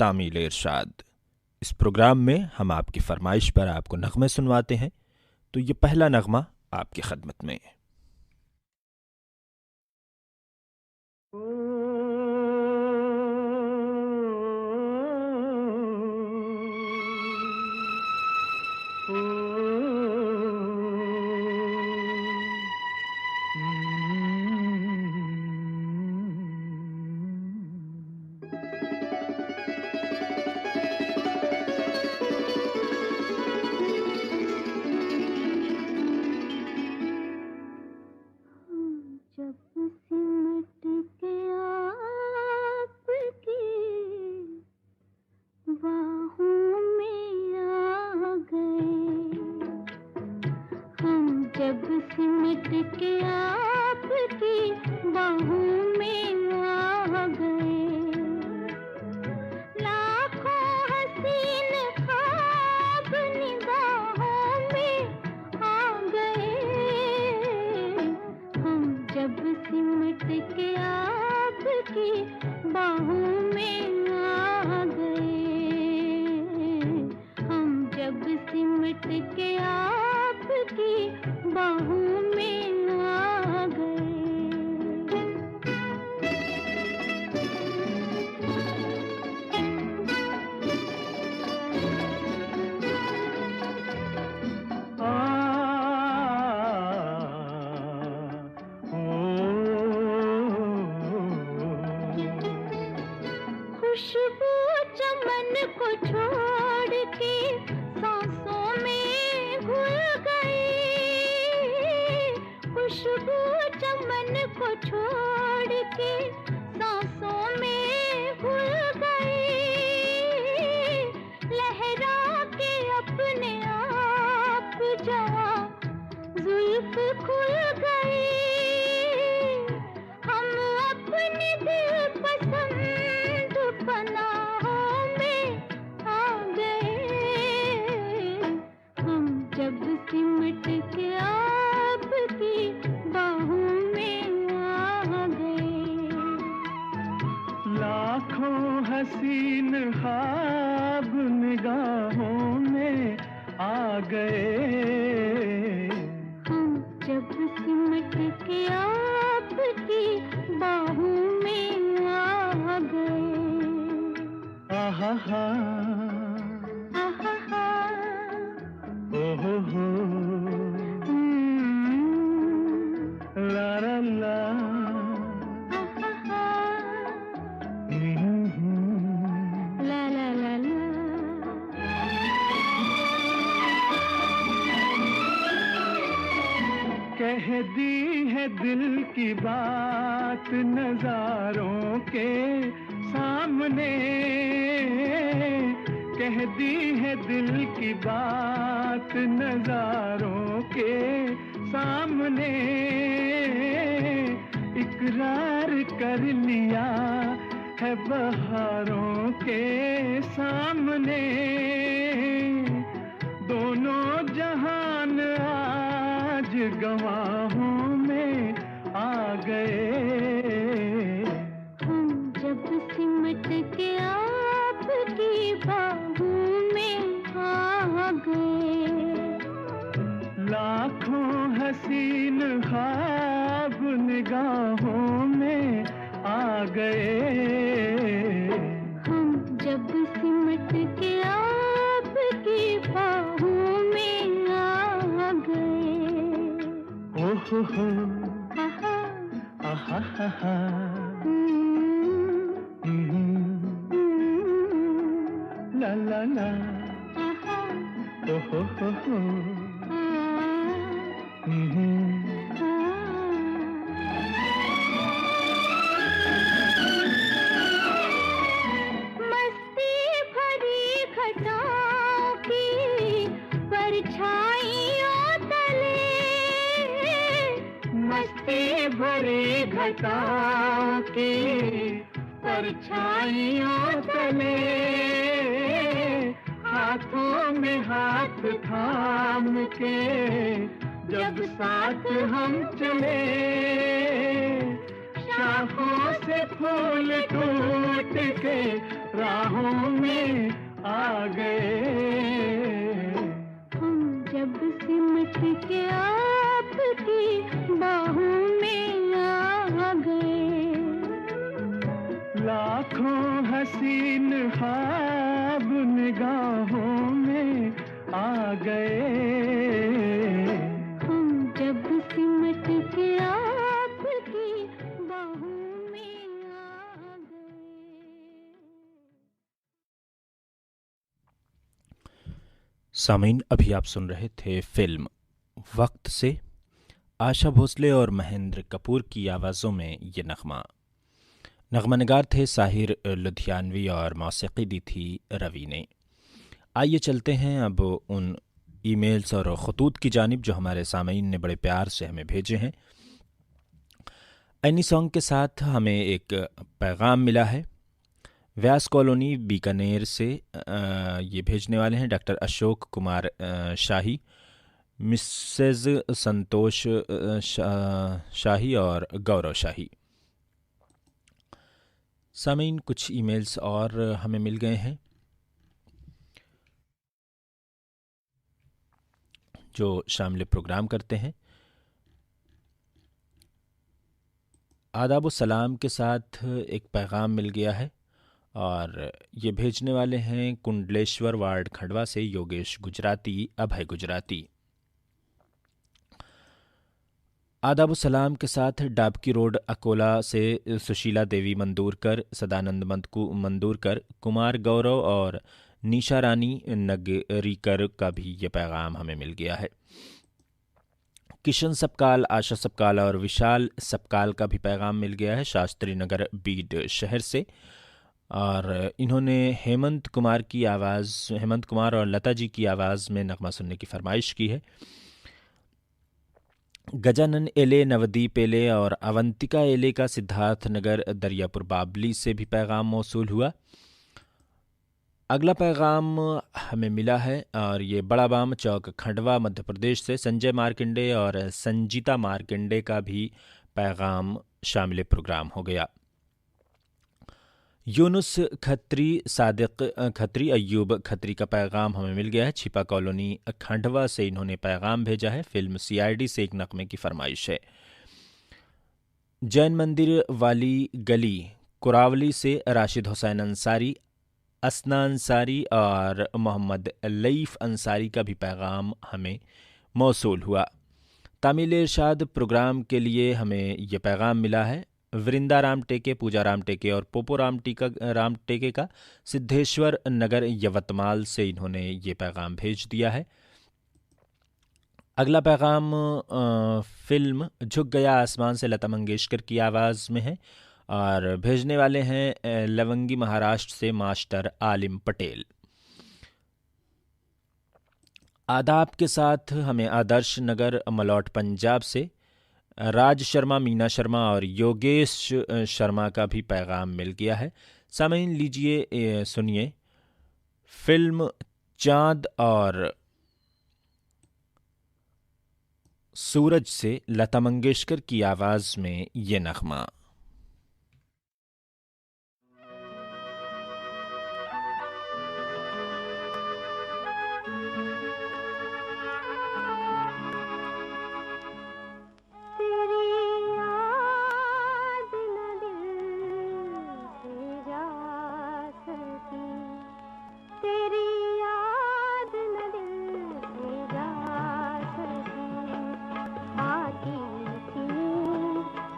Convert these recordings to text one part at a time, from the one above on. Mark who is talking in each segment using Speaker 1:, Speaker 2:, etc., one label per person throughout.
Speaker 1: तामील इरशाद। इस प्रोग्राम में हम आपकी फरमाइश पर आपको नग़मे सुनवाते हैं, तो ये पहला नग़मा आपकी खिदमत में।
Speaker 2: राहों में आ गए।
Speaker 3: हम जब सिमट के आपकी बाहों में आ गए।
Speaker 2: लाखों हसीन ख्वाब निगाहों में आ गए।
Speaker 3: हम जब सिमट के आपकी बाहों में आ गए।
Speaker 1: सामीन, अभी आप सुन रहे थे फिल्म वक्त से आशा भोसले और महेंद्र कपूर की आवाज़ों में ये नगमा। नगमानगार थे साहिर लुधियानवी और मौसीकी दी थी रवि ने। आइए चलते हैं अब उन ईमेल्स और खतूत की जानिब जो हमारे सामीन ने बड़े प्यार से हमें भेजे हैं। एनी सॉन्ग के साथ हमें एक पैगाम मिला है व्यास कॉलोनी बीकानेर से। ये भेजने वाले हैं डॉक्टर अशोक कुमार शाही, मिसेज संतोष शाही और गौरव शाही। सामीन, कुछ ईमेल्स और हमें मिल गए हैं जो शामिल प्रोग्राम करते हैं। आदाब व सलाम के साथ एक पैगाम मिल गया है और ये भेजने वाले हैं कुंडलेश्वर वार्ड खंडवा से योगेश गुजराती, अभय गुजराती। आदाब व सलाम के साथ डाबकी रोड अकोला से सुशीला देवी मंदूरकर, सदानंद मंदूरकर, कुमार गौरव और निशा रानी नगरीकर का भी ये पैगाम हमें मिल गया है। किशन सपकाल, आशा सपकाल और विशाल सपकाल का भी पैगाम मिल गया है शास्त्री नगर बीड शहर से। और इन्होंने हेमंत कुमार और लता जी की आवाज़ में नगमा सुनने की फरमाइश की है। गजानन एले, नवदीप एले और अवंतिका एले का सिद्धार्थ नगर दरियापुर बाबली से भी पैगाम मौसूल हुआ। अगला पैगाम हमें मिला है और ये बड़ा बाम चौक खंडवा मध्य प्रदेश से संजय मार्कंडे और संजीता मार्कंडे का भी पैगाम शामिल प्रोग्राम हो गया। यूनुस खत्री, सादिक खत्री, अय्यूब खत्री का पैगाम हमें मिल गया है। छिपा कॉलोनी खंडवा से इन्होंने पैगाम भेजा है। फिल्म सीआईडी से एक नगमे की फरमाइश है। जैन मंदिर वाली गली कुरावली से राशिद हुसैन अंसारी, असना अंसारी और मोहम्मद लईफ अंसारी का भी पैगाम हमें मौसूल हुआ। तामील इरशाद प्रोग्राम के लिए हमें यह पैगाम मिला है। वृंदा राम टेके, पूजा राम टेके और पोपो राम टेके का सिद्धेश्वर नगर यवतमाल से इन्होंने ये पैगाम भेज दिया है। अगला पैगाम फिल्म झुक गया आसमान से लता मंगेशकर की आवाज़ में है और भेजने वाले हैं लवंगी महाराष्ट्र से मास्टर आलिम पटेल। आदाब के साथ हमें आदर्श नगर मलौट पंजाब से राज शर्मा, मीना शर्मा और योगेश शर्मा का भी पैगाम मिल गया है। सामीन, लीजिए सुनिए फिल्म चांद और सूरज से लता मंगेशकर की आवाज़ में ये नगमा।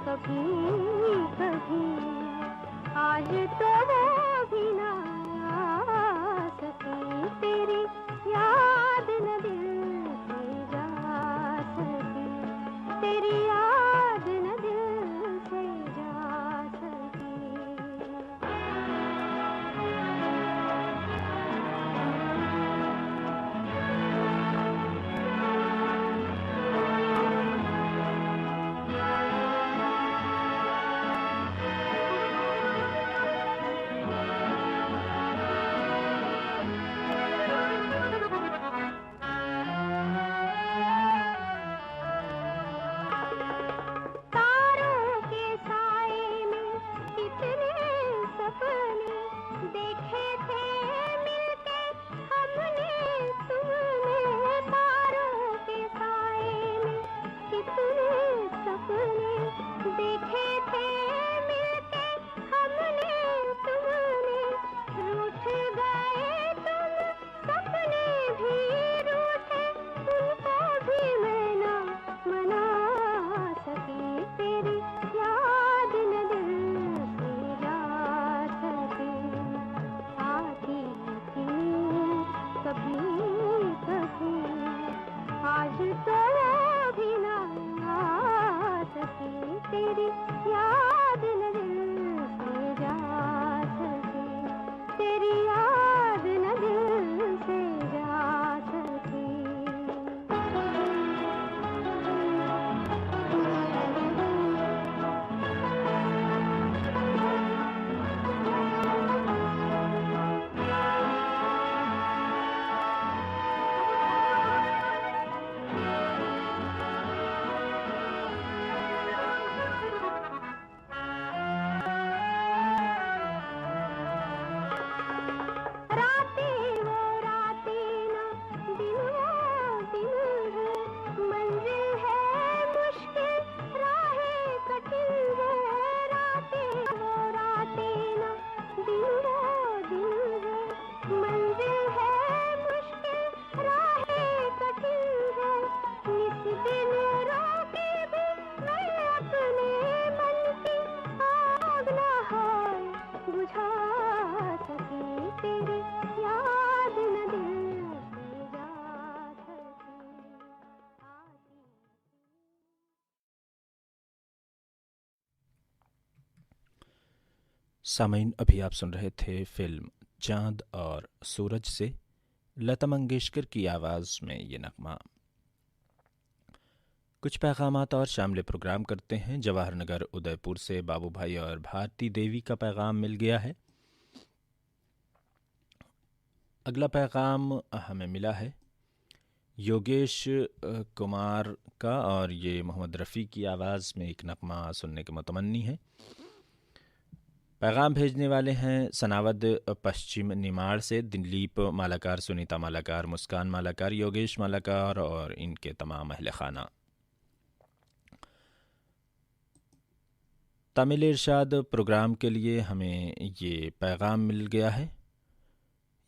Speaker 3: कभी
Speaker 1: सामीन, अभी आप सुन रहे थे फिल्म चांद और सूरज से लता मंगेशकर की आवाज़ में ये नगमा। कुछ पैगामात और शामिल प्रोग्राम करते हैं। जवाहर नगर उदयपुर से बाबू भाई और भारती देवी का पैगाम मिल गया है। अगला पैगाम हमें मिला है योगेश कुमार का, और ये मोहम्मद रफ़ी की आवाज़ में एक नगमा सुनने के मुतमन्नी है। पैगाम भेजने वाले हैं सनावद पश्चिम निमाड़ से दिलीप मालाकार, सुनीता मालाकार, मुस्कान मालाकार, योगेश मालाकार और इनके तमाम अहले खाना। तमिल इरशाद प्रोग्राम के लिए हमें ये पैगाम मिल गया है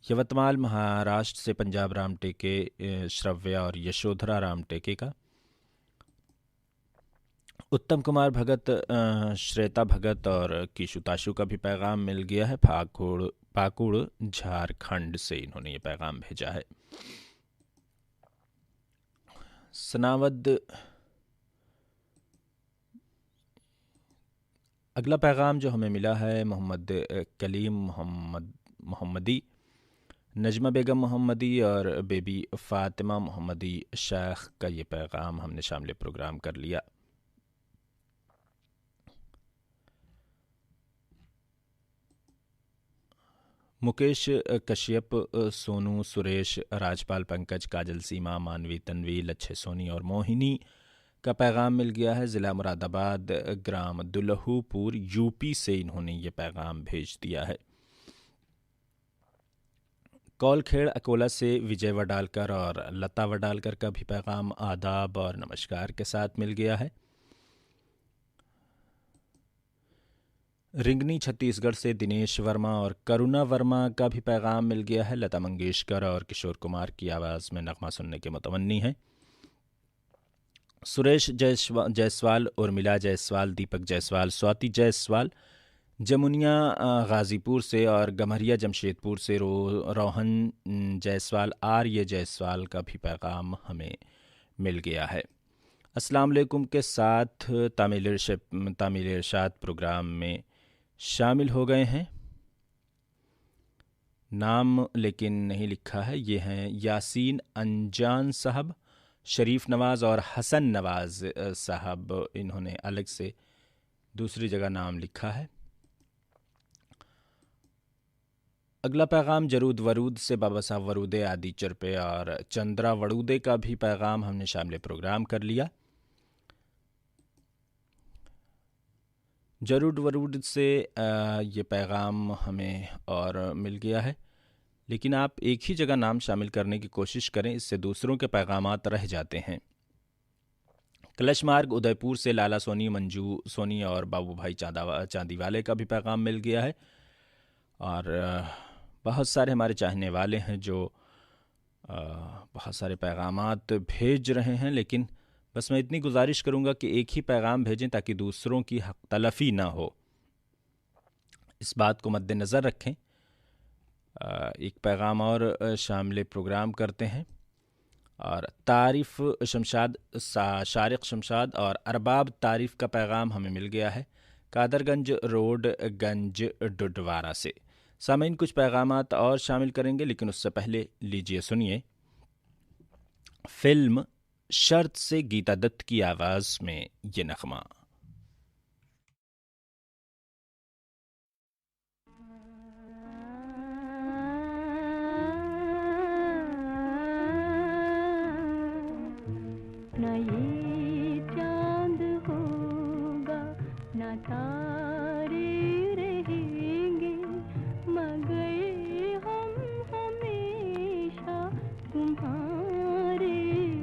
Speaker 1: यवतमाल महाराष्ट्र से पंजाब राम टेके, श्रव्या और यशोधरा राम टेके का। उत्तम कुमार भगत, श्वेता भगत और किशुताशु का भी पैगाम मिल गया है। पाकुड़ झारखंड से इन्होंने ये पैगाम भेजा है। सनावद अगला पैगाम जो हमें मिला है मोहम्मद कलीम मोहम्मदी, नजमा बेगम मोहम्मदी और बेबी फ़ातिमा मोहम्मदी शेख का ये पैगाम हमने शामिल प्रोग्राम कर लिया। मुकेश कश्यप, सोनू, सुरेश, राजपाल, पंकज, काजल, सीमा, मानवी, तन्वी, लच्छे सोनी और मोहिनी का पैगाम मिल गया है। ज़िला मुरादाबाद, ग्राम दुल्हूपुर, यूपी से इन्होंने ये पैगाम भेज दिया है। कौलखेड़ अकोला से विजय वडालकर और लता वडालकर का भी पैगाम आदाब और नमस्कार के साथ मिल गया है। रिंगनी छत्तीसगढ़ से दिनेश वर्मा और करुणा वर्मा का भी पैगाम मिल गया है। लता मंगेशकर और किशोर कुमार की आवाज़ में नगमा सुनने के मुतमन्नी है। सुरेश जायसवाल, उर्मिला जायसवाल, दीपक जायसवाल, स्वाति जायसवाल जमुनिया गाज़ीपुर से और गम्हरिया जमशेदपुर से रोहन जायसवाल, आर्य जायसवाल का भी पैगाम हमें मिल गया है। अस्सलाम वालेकुम के साथ तामिल इरशाद प्रोग्राम में शामिल हो गए हैं। नाम लेकिन नहीं लिखा है। ये हैं यासीन अनजान साहब, शरीफ नवाज़ और हसन नवाज़ साहब। इन्होंने अलग से दूसरी जगह नाम लिखा है। अगला पैगाम जरूद वरूद से बाबा साहब वरूदे, आदि चरपे और चंद्रा वड़ूदे का भी पैगाम हमने शामिल प्रोग्राम कर लिया। जरूद वरूद से ये पैगाम हमें और मिल गया है, लेकिन आप एक ही जगह नाम शामिल करने की कोशिश करें, इससे दूसरों के पैगामात रह जाते हैं। कलश मार्ग उदयपुर से लाला सोनी, मंजू सोनी और बाबू भाई चांदीवाले का भी पैगाम मिल गया है। और बहुत सारे हमारे चाहने वाले हैं जो बहुत सारे पैगामात भेज रहे हैं, लेकिन बस मैं इतनी गुजारिश करूंगा कि एक ही पैगाम भेजें ताकि दूसरों की हक तलफ़ी ना हो। इस बात को मद्देनज़र रखें। एक पैगाम और शामिल प्रोग्राम करते हैं। और तारिफ शमशाद, शारिक शमशाद और अरबाब तारिफ का पैगाम हमें मिल गया है कादरगंज रोड, गंज डुडवारा से। सामीन कुछ पैगामात और शामिल करेंगे, लेकिन उससे पहले लीजिए सुनिए फिल्म शर्त से गीता दत्त की आवाज़ में ये नगमा।
Speaker 3: ना ये चांद होगा ना तारे रहेंगे, मगर हम हमेशा तुम्हारे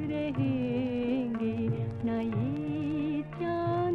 Speaker 3: रहेंगे। ना ये चांद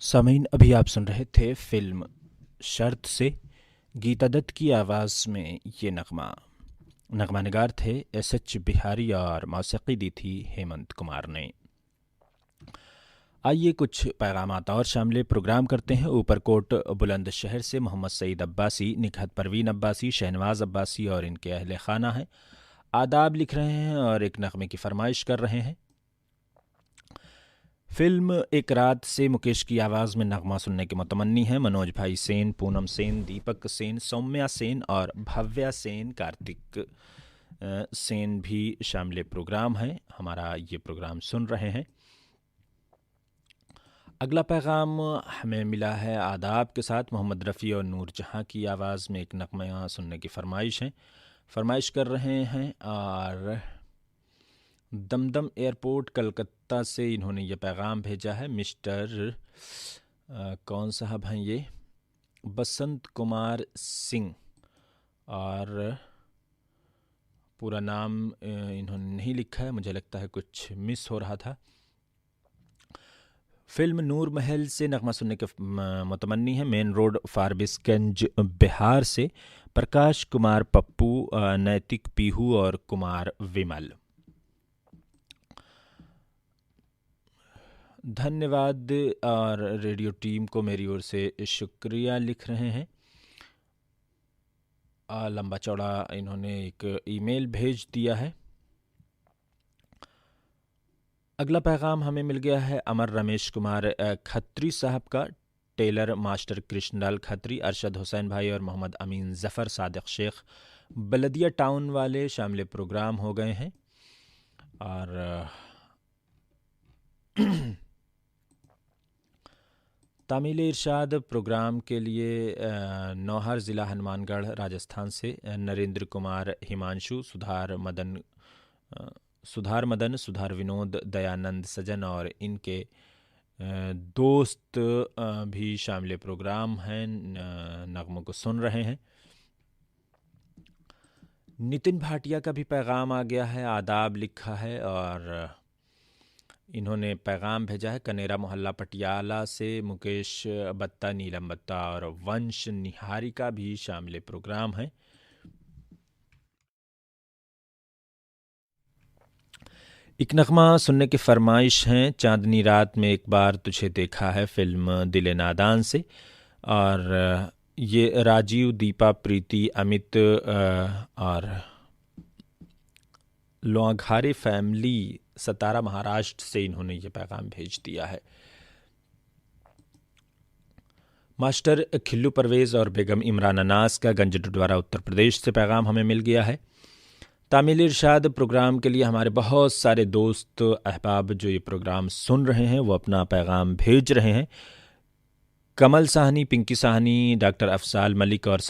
Speaker 1: सामीन, अभी आप सुन रहे थे फिल्म शर्त से गीता दत्त की आवाज़ में ये नगमा निगार थे एस बिहारी और मौसीकी दी थी हेमंत कुमार ने। आइए कुछ पैगामात और शामिल प्रोग्राम करते हैं। ऊपरकोट बुलंदशहर से मोहम्मद सईद अब्बासी, निकहत परवीन अब्बासी, शहनवाज अब्बासी और इनके अहल खाना हैं। आदाब लिख रहे हैं और एक नगमे की फरमाइश कर रहे हैं। फिल्म एक रात से मुकेश की आवाज़ में नगमा सुनने के मुतमन्नी हैं मनोज भाई सेन, पूनम सेन, दीपक सेन, सौम्या सेन और भव्या सेन। कार्तिक सेन भी शामिल प्रोग्राम हैं, हमारा ये प्रोग्राम सुन रहे हैं। अगला पैगाम हमें मिला है आदाब के साथ मोहम्मद रफ़ी और नूर जहाँ की आवाज़ में एक नगमा सुनने की फरमाइश कर रहे हैं। और दमदम एयरपोर्ट कलकत्ता से इन्होंने ये पैगाम भेजा है। मिस्टर कौन साहब हैं ये, बसंत कुमार सिंह, और पूरा नाम इन्होंने नहीं लिखा है, मुझे लगता है कुछ मिस हो रहा था। फिल्म नूर महल से नगमा सुनने के मुतमन्नी है। मेन रोड फारबिसगंज बिहार से प्रकाश कुमार पप्पू, नैतिक पीहू और कुमार विमल। धन्यवाद और रेडियो टीम को मेरी ओर से शुक्रिया लिख रहे हैं। लंबा चौड़ा इन्होंने एक ईमेल भेज दिया है। अगला पैगाम हमें मिल गया है अमर रमेश कुमार खत्री साहब का। टेलर मास्टर कृष्णलाल खत्री, अरशद हुसैन भाई और मोहम्मद अमीन ज़फ़र सादिक शेख बलदिया टाउन वाले शामिल प्रोग्राम हो गए हैं। और तामील इरशाद प्रोग्राम के लिए नौहर ज़िला हनुमानगढ़ राजस्थान से नरेंद्र कुमार, हिमांशु, सुधार मदन, सुधार विनोद, दयानंद सजन और इनके दोस्त भी शामिल प्रोग्राम हैं, नगमों को सुन रहे हैं। नितिन भाटिया का भी पैगाम आ गया है, आदाब लिखा है और इन्होंने पैगाम भेजा है कनेरा मोहल्ला पटियाला से। मुकेश बत्ता, नीलम बत्ता और वंश निहारी का भी शामिल प्रोग्राम है। एक नगमा सुनने की फरमाइश हैं चांदनी रात में एक बार तुझे देखा है, फिल्म दिल नादान से। और ये राजीव, दीपा, प्रीति, अमित और लोआघारे फैमिली सतारा महाराष्ट्र से इन्होंने ये पैगाम भेज दिया है। मास्टर खिल्लू परवेज़ और बेगम इमरान अनास का गंज डुडवारा उत्तर प्रदेश से पैगाम हमें मिल गया है। तामिल इरशाद प्रोग्राम के लिए हमारे बहुत सारे दोस्त अहबाब जो ये प्रोग्राम सुन रहे हैं वो अपना पैगाम भेज रहे हैं। कमल साहनी, पिंकी साहनी, डॉक्टर अफसाल मलिक और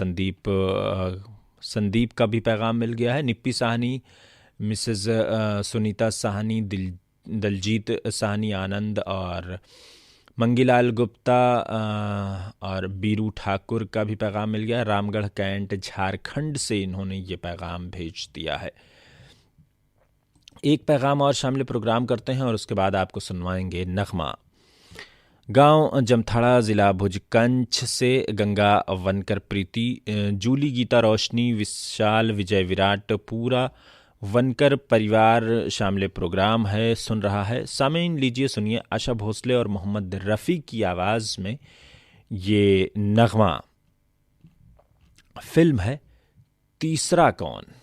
Speaker 1: संदीप का भी पैगाम मिल गया है। निप्पी साहनी, मिसेस सुनीता साहनी, दलजीत साहनी, आनंद और मंगीलाल गुप्ता और बीरू ठाकुर का भी पैगाम मिल गया। रामगढ़ कैंट झारखंड से इन्होंने ये पैगाम भेज दिया है। एक पैगाम और शामिल प्रोग्राम करते हैं और उसके बाद आपको सुनवाएंगे नगमा। गांव जमथाड़ा, ज़िला भुजकंछ से गंगा वनकर, प्रीति, जूली, गीता, रोशनी, विशाल, विजय, विराट, पूरा वनकर परिवार शामिल प्रोग्राम है, सुन रहा है। सामीन लीजिए सुनिए आशा भोसले और मोहम्मद रफ़ी की आवाज़ में ये नगमा। फिल्म है तीसरा कौन।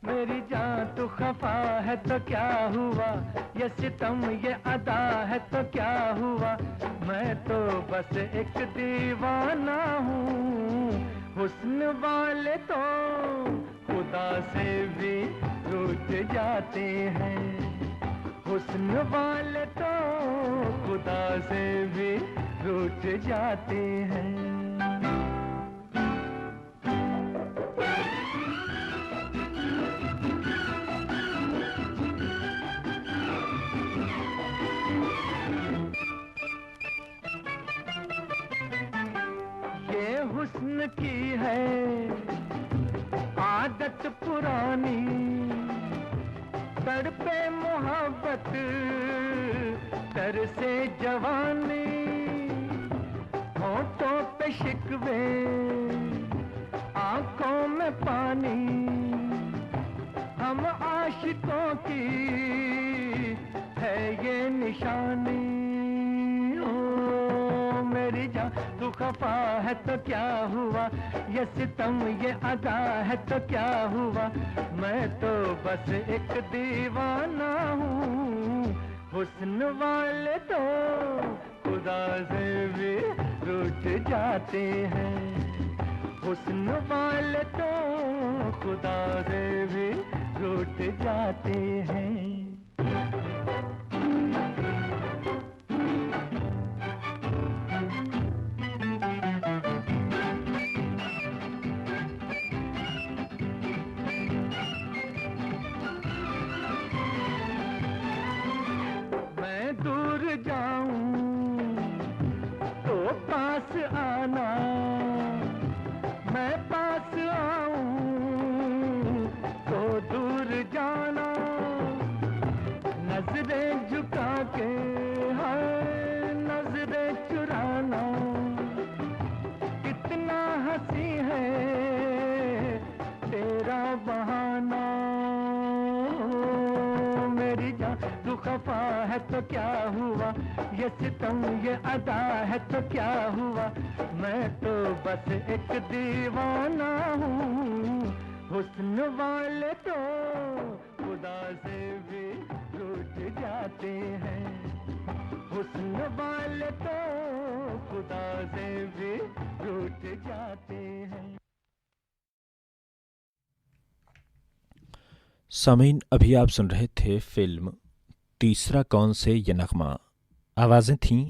Speaker 2: मेरी जान तू खफा है तो क्या हुआ, ये सितम ये अदा है तो क्या हुआ। मैं तो बस एक दीवाना हूँ, हुस्न वाले तो खुदा से भी रूठ जाते हैं। हुस्न वाले तो खुदा से भी रूठ जाते हैं। हुस्न की है आदत पुरानी, तड़पे मोहब्बत तरसे जवानी, होठों पे शिकवे आंखों में पानी, हम आशिकों की है ये निशानी। ओ मेरी जान तू खफा है तो क्या हुआ, ये सितम ये अदा है तो क्या हुआ, मैं तो बस एक दीवाना हूँ। हुस्न वाले तो खुदा से भी रूठ जाते हैं, हुस्न वाले तो खुदा से भी रूठ जाते हैं। मैं दूर जाऊं तो पास आना, मैं पास आऊं तो दूर जाना, नजरें झुका के हाय नजरें चुराना, कितना हंसी है तेरा बहाना। मेरी जान तू खफा है तो क्या हुआ, ये सितम ये अदा है तो क्या हुआ, मैं तो बस एक दीवाना हूँ। हुस्न वाले तो खुदा से भी रूठ जाते हैं, हुस्न वाले तो खुदा से भी रूठ जाते हैं।
Speaker 1: सामीन, अभी आप सुन रहे थे फिल्म तीसरा कौन से ये नगमा। आवाज़ें थीं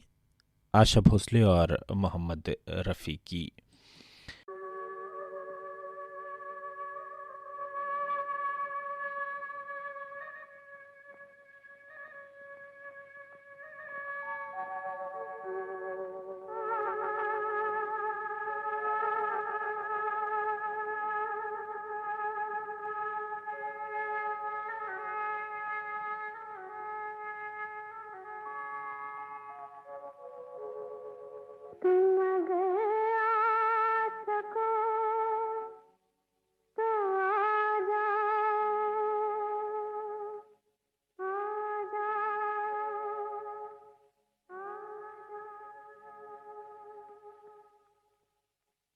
Speaker 1: आशा भोसले और मोहम्मद रफ़ी की।
Speaker 3: तुम अगर आ सको तो आ जाओ, आ जाओ, आ जाओ।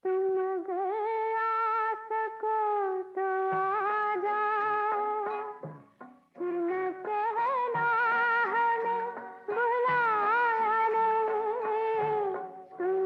Speaker 3: तुम अगर आ सको तो आ जाओ, फिर न कहना हमें बुलाया नहीं। तुम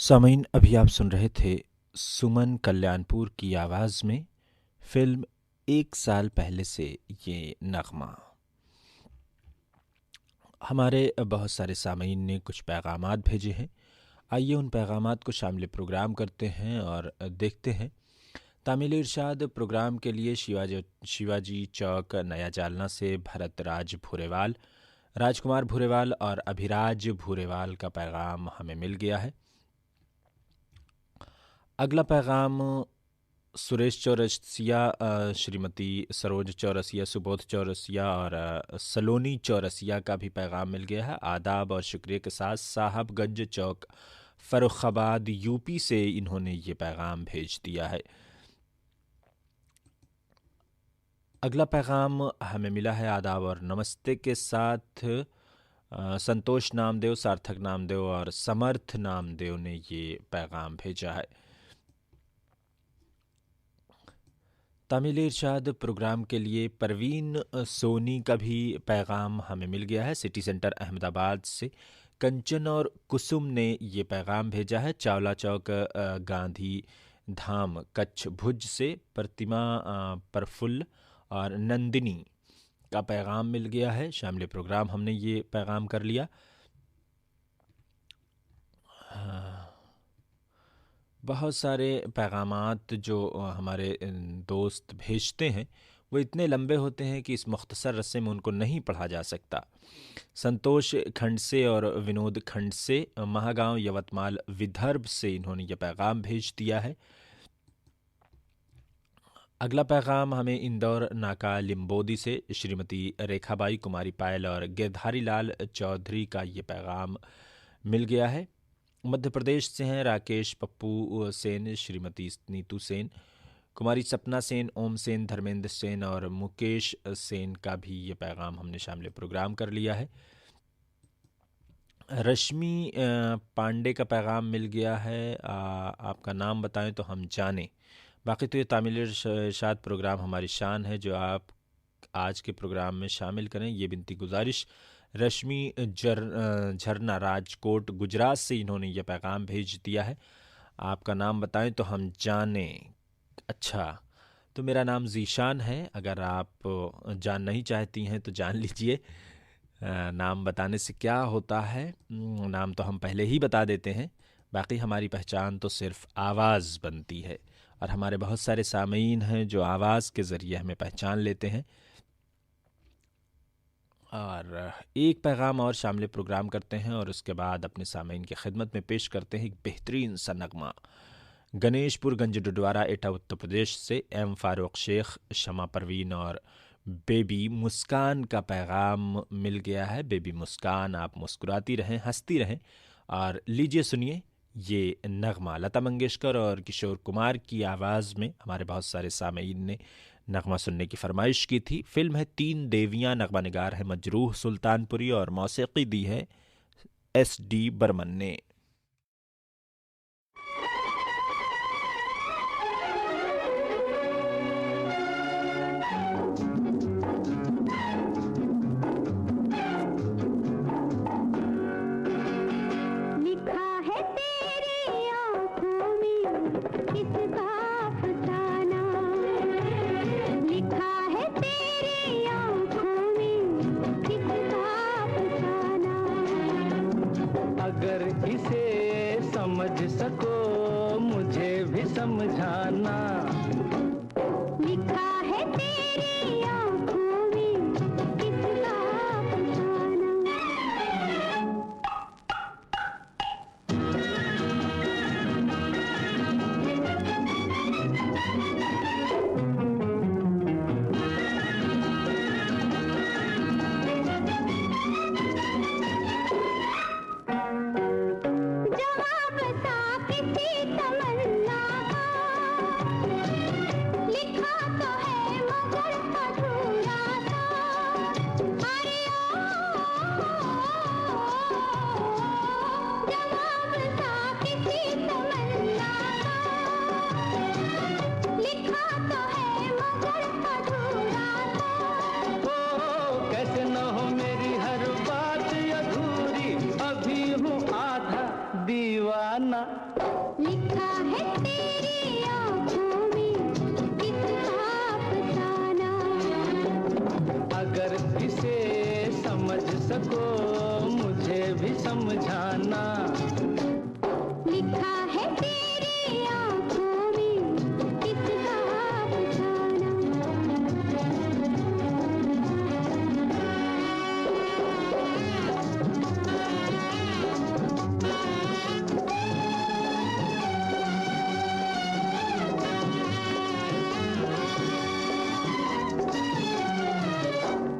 Speaker 1: सामीन, अभी आप सुन रहे थे सुमन कल्याणपुर की आवाज़ में फिल्म एक साल पहले से ये नगमा। हमारे बहुत सारे सामीन ने कुछ पैगामात भेजे हैं। आइए उन पैगामात को शामिल प्रोग्राम करते हैं और देखते हैं। तामिल इरशाद प्रोग्राम के लिए शिवाजी चौक नया जालना से भरत राज भूरेवाल, राजकुमार भूरेवाल और अभिराज भूरेवाल का पैगाम हमें मिल गया है। अगला पैगाम सुरेश चौरसिया, श्रीमती सरोज चौरसिया, सुबोध चौरसिया और सलोनी चौरसिया का भी पैगाम मिल गया है। आदाब और शुक्रिया के साथ साहबगंज चौक फ़र्रुखाबाद यूपी से इन्होंने ये पैगाम भेज दिया है। अगला पैगाम हमें मिला है आदाब और नमस्ते के साथ संतोष नामदेव, सार्थक नामदेव और समर्थ नामदेव ने ये पैगाम भेजा है। तामिल इरशाद प्रोग्राम के लिए परवीन सोनी का भी पैगाम हमें मिल गया है। सिटी सेंटर अहमदाबाद से कंचन और कुसुम ने ये पैगाम भेजा है। चावला चौक गांधी धाम कच्छ भुज से प्रतिमा प्रफुल्ल और नंदिनी का पैगाम मिल गया है। शामिल प्रोग्राम हमने ये पैगाम कर लिया। बहुत सारे पैगामात जो हमारे दोस्त भेजते हैं वो इतने लंबे होते हैं कि इस मुख्तसर रस्से में उनको नहीं पढ़ा जा सकता। संतोष खंड से और विनोद खंड से महागांव यवतमाल विदर्भ से इन्होंने ये पैगाम भेज दिया है। अगला पैगाम हमें इंदौर नाका लिम्बोदी से श्रीमती रेखाबाई कुमारी पायल और गिरधारी लाल चौधरी का ये पैगाम मिल गया है। मध्य प्रदेश से हैं राकेश पप्पू सेन, श्रीमती नीतू सेन, कुमारी सपना सेन, ओम सेन, धर्मेंद्र सेन और मुकेश सेन का भी ये पैगाम हमने शामिल प्रोग्राम कर लिया है। रश्मि पांडे का पैगाम मिल गया है। आपका नाम बताएं तो हम जानें। बाकी तो ये तामिल इरशाद प्रोग्राम हमारी शान है जो आप आज के प्रोग्राम में शामिल करें, ये बिनती गुजारिश। रश्मि झरना राजकोट गुजरात से इन्होंने ये पैगाम भेज दिया है। आपका नाम बताएं तो हम जानें। अच्छा, तो मेरा नाम ज़ीशान है। अगर आप जान नहीं चाहती हैं तो जान लीजिए। नाम बताने से क्या होता है, नाम तो हम पहले ही बता देते हैं। बाकी हमारी पहचान तो सिर्फ आवाज़ बनती है और हमारे बहुत सारे सामीन हैं जो आवाज़ के ज़रिए हमें पहचान लेते हैं। और एक पैगाम और शामिल प्रोग्राम करते हैं और उसके बाद अपने सामीन की खिदमत में पेश करते हैं एक बेहतरीन सा नगमा। गणेशपुर गंज डुडवारा एटा उत्तर प्रदेश से एम फारूक शेख, शमा परवीन और बेबी मुस्कान का पैगाम मिल गया है। बेबी मुस्कान, आप मुस्कुराती रहें, हंसती रहें। और लीजिए सुनिए ये नगमा। लता मंगेशकर और किशोर कुमार की आवाज़ में हमारे बहुत सारे सामीन ने नगमा सुनने की फरमाइश की थी। फिल्म है तीन देवियाँ, नगमा निगार है मजरूह सुल्तानपुरी और मौसीकी दी है SD बर्मन ने।
Speaker 2: अगर इस समझाना।
Speaker 3: लिखा है तेरी आंखों में किसका अफसाना।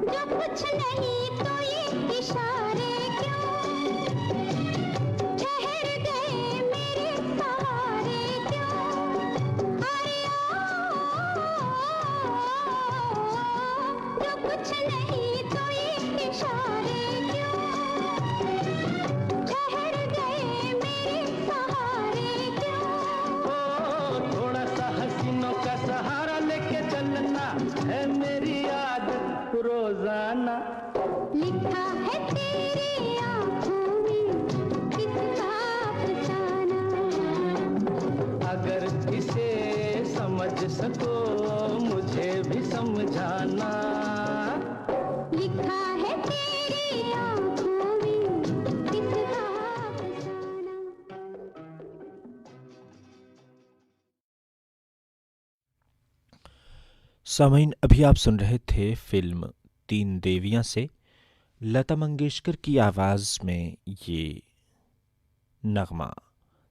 Speaker 3: जो कुछ नहीं तो ये इशारे क्यों, ठहर गए मेरे सहारे क्यों। अरे जो कुछ नहीं तो ये इशारे क्यों, ठहर गए मेरे सहारे क्यों।
Speaker 2: ओ थोड़ा सा हसीनों का सहारा लेके चलना है मेरी आदत रोजाना।
Speaker 3: लिखा है तेरी आंखों में किसका अफसाना।
Speaker 2: अगर इसे समझ सको मुझे भी समझाना।
Speaker 3: लिखा है तेरी आंखों में किसका अफसाना।
Speaker 1: सामीन, अभी आप सुन रहे थे फिल्म तीन देवियां से लता मंगेशकर की आवाज़ में ये नगमा।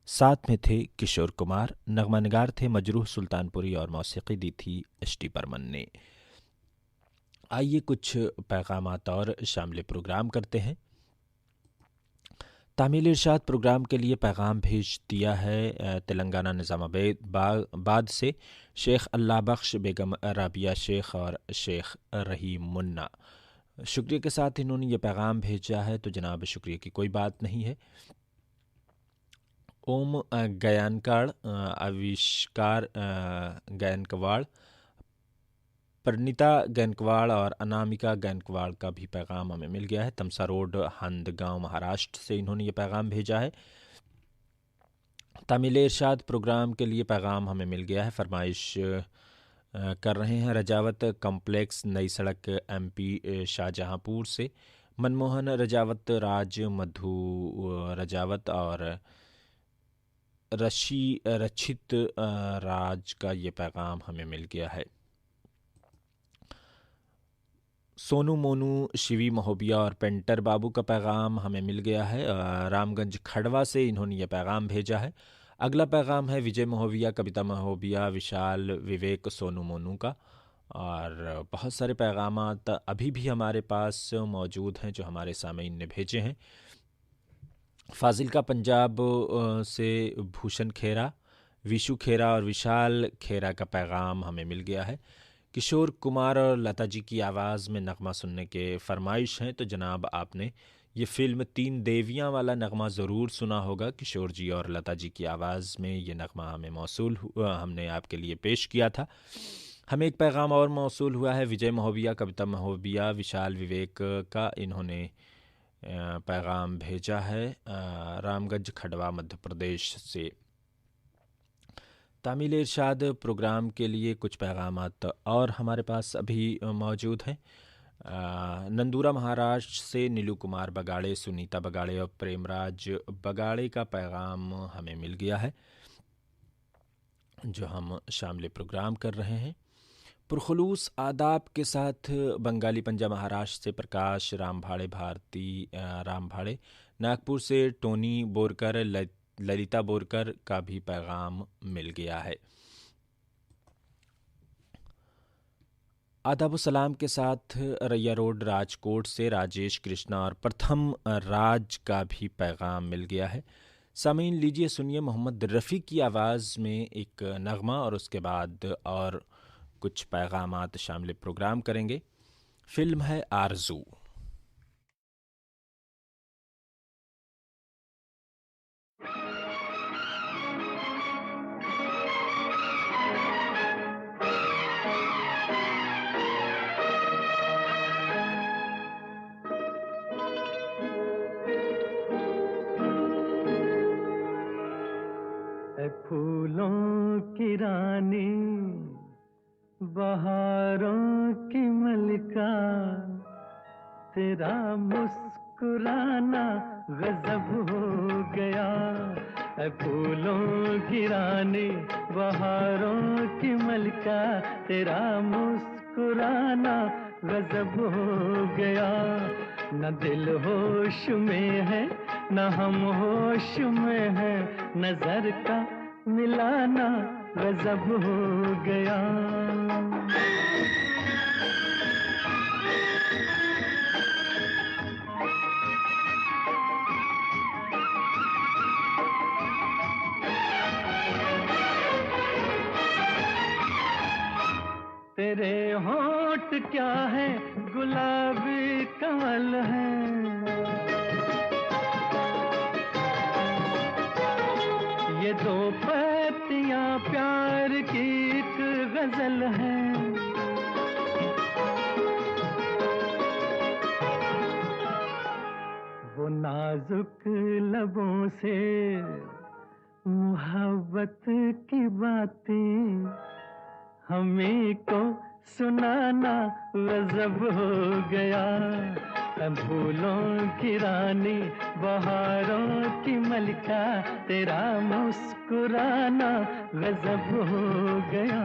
Speaker 1: साथ में थे किशोर कुमार, नगमा निगार थे मजरूह सुल्तानपुरी और मौसीकी दी थी एस.टी. बर्मन ने। आइए कुछ पैगामात और शामिल प्रोग्राम करते हैं। तामील इरशाद प्रोग्राम के लिए पैगाम भेज दिया है तेलंगाना निज़ामाबाद से शेख अल्लाह बख्श, बेगम राबिया शेख और शेख रहीम मुन्ना। शुक्रिया के साथ इन्होंने ये पैगाम भेजा है, तो जनाब शुक्रिया की कोई बात नहीं है। ओम गयानकाड़, आविष्कार गैनकवाड़, परिणीता गैनकवाड़ और अनामिका गैनकवाड़ का भी पैगाम हमें मिल गया है। तमसा रोड, हंदगांव, महाराष्ट्र से इन्होंने ये पैगाम भेजा है। तामील इरशाद प्रोग्राम के लिए पैगाम हमें मिल गया है। फरमाइश कर रहे हैं रजावत कॉम्प्लेक्स, नई सड़क, MP शाहजहांपुर से मनमोहन रजावत, राज मधु रजावत और रचित राज का ये पैगाम हमें मिल गया है। सोनू मोनू, शिवी महोबिया और पेंटर बाबू का पैगाम हमें मिल गया है। रामगंज खड़वा से इन्होंने ये पैगाम भेजा है। अगला पैगाम है विजय महोबिया, कविता महोबिया, विशाल, विवेक, सोनू मोनू का। और बहुत सारे पैगामात अभी भी हमारे पास मौजूद हैं जो हमारे सामीन ने भेजे हैं। फाजिल का पंजाब से भूषण खेरा, विशु खेरा और विशाल खेरा का पैगाम हमें मिल गया है। किशोर कुमार और लता जी की आवाज़ में नगमा सुनने के फरमाइश हैं, तो जनाब आपने ये फ़िल्म तीन देवियां वाला नगमा ज़रूर सुना होगा। किशोर जी और लता जी की आवाज़ में ये नगमा हमें हमने आपके लिए पेश किया था। हमें एक पैगाम और मौसूल हुआ है विजय महोबिया, कविता महोबिया, विशाल, विवेक का। इन्होंने पैगाम भेजा है रामगंज खड़वा मध्य प्रदेश से। तामील इरशाद प्रोग्राम के लिए कुछ पैगामात और हमारे पास अभी मौजूद हैं। नंदूरा महाराष्ट्र से नीलू कुमार बगाड़े, सुनीता बगाड़े और प्रेमराज बगाड़े का पैगाम हमें मिल गया है जो हम शामिल प्रोग्राम कर रहे हैं। पुरखलूस आदाब के साथ बंगाली पंजा महाराष्ट्र से प्रकाश रामभाड़े, भारती रामभाड़े, नागपुर से टोनी बोरकर, ललिता बोरकर का भी पैगाम मिल गया है। आदाब सलाम के साथ रैया रोड राजकोट से राजेश कृष्णा और प्रथम राज का भी पैगाम मिल गया है। सामीन लीजिए सुनिए मोहम्मद रफ़ी की आवाज़ में एक नगमा और उसके बाद और कुछ पैगामात शामिल प्रोग्राम करेंगे। फिल्म है आरज़ू।
Speaker 2: फूलों की रानी, बहारों की मलिका, तेरा मुस्कुराना गजब हो गया। ऐ फूलों की रानी बहारों की मलका, तेरा मुस्कुराना गजब हो गया। न दिल होश में है न हम होश में है, नजर का मिलाना गजब हो गया। तेरे होंठ क्या है गुलाबी कमल है, ये दो पत्तियां प्यार की एक गजल है। वो नाजुक लबों से मोहब्बत की बातें हमें को सुनाना गजब हो गया। फूलों की रानी बहारों की मलिका, तेरा मुस्कुराना गजब हो गया।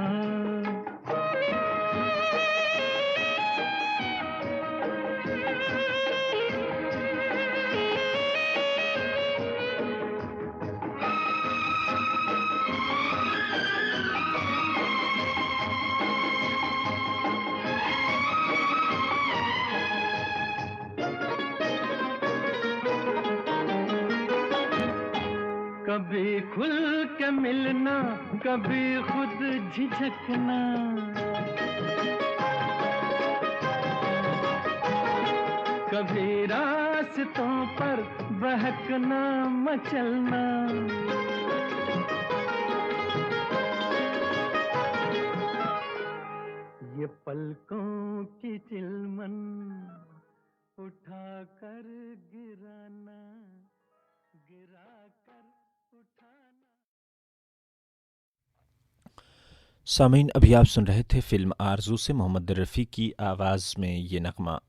Speaker 2: कभी खुल के मिलना कभी खुद झिझकना, कभी रास्तों पर बहकना मचलना। ये पलकों की चिलमन उठा कर गिराना, गिरा कर उठाना।
Speaker 1: सामीन, अभी आप सुन रहे थे फिल्म आरजू से मोहम्मद रफ़ी की आवाज़ में ये नगमा।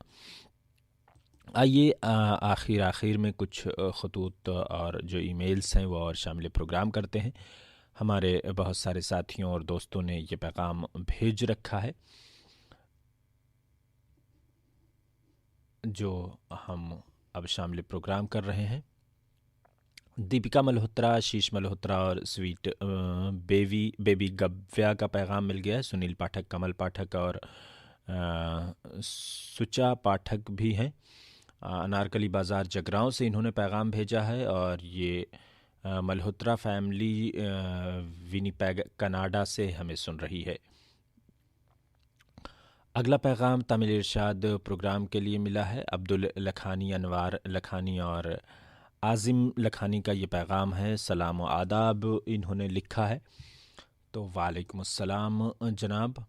Speaker 1: आइए आखिर में कुछ ख़ुतूत और जो ईमेल्स हैं वो और शामिल प्रोग्राम करते हैं। हमारे बहुत सारे साथियों और दोस्तों ने ये पैगाम भेज रखा है जो हम अब शामिल प्रोग्राम कर रहे हैं। दीपिका मल्होत्रा, आशीष मल्होत्रा और स्वीट बेबी गव्या का पैगाम मिल गया है। सुनील पाठक, कमल पाठक और सुचा पाठक भी हैं। अनारकली बाज़ार जगरांव से इन्होंने पैगाम भेजा है और ये मल्होत्रा फैमिली विनीपेग कनाडा से हमें सुन रही है। अगला पैगाम तमिल इरशाद प्रोग्राम के लिए मिला है। अब्दुल लखानी, अनवार लखानी और आज़िम लखानी का ये पैगाम है। सलाम व आदाब इन्होंने लिखा है, तो वालेकुम अस्सलाम जनाब।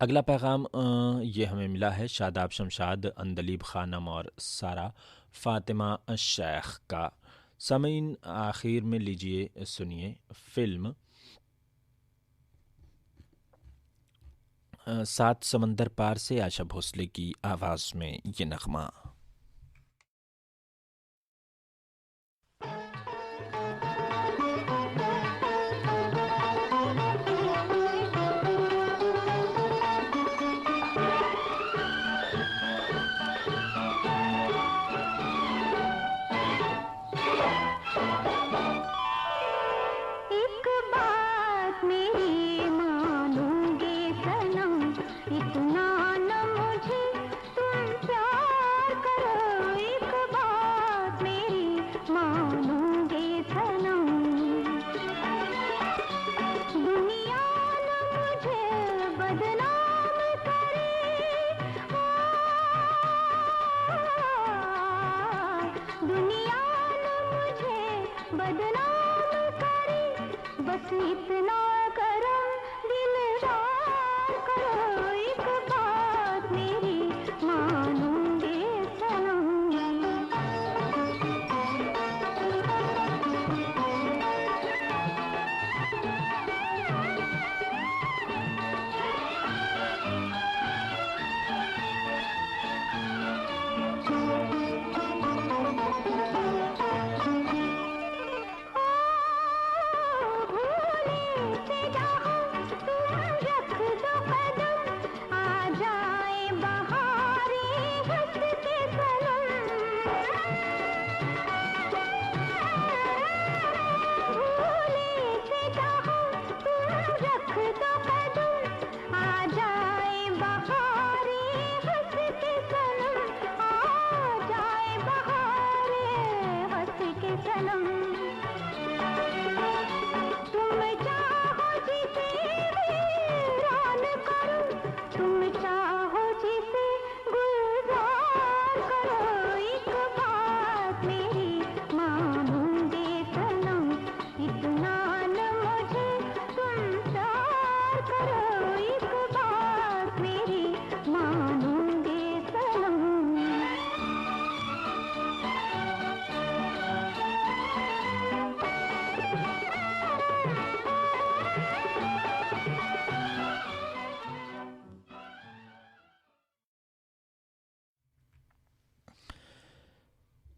Speaker 1: अगला पैगाम ये हमें मिला है शादाब शमशाद, अंदलीब खानम और सारा फ़ातिमा शेख का। सामीन, आखिर में लीजिए सुनिए फिल्म सात समंदर पार से आशा भोसले की आवाज़ में ये नगमा।
Speaker 3: इतना न मुझे तुम प्यार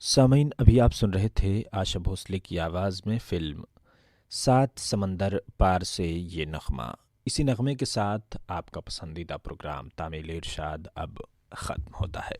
Speaker 1: सामीन, अभी आप सुन रहे थे आशा भोसले की आवाज़ में फ़िल्म सात समंदर पार से ये नगमा। इसी नगमे के साथ आपका पसंदीदा प्रोग्राम तामील इरशाद अब ख़त्म होता है।